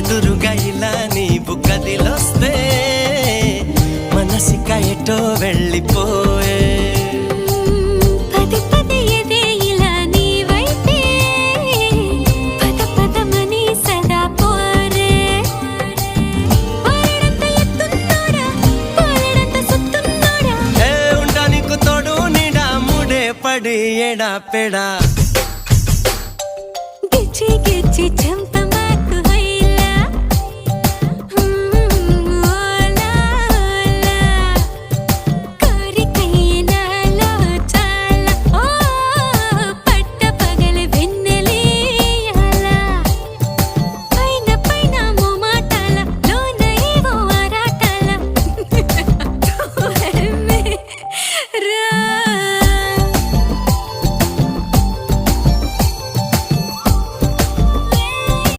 ఎదురుగా ఇలా నీవు కదిలొస్తే మనసిక ఎటో వెళ్ళిపోయే పడి ఎడా పెడా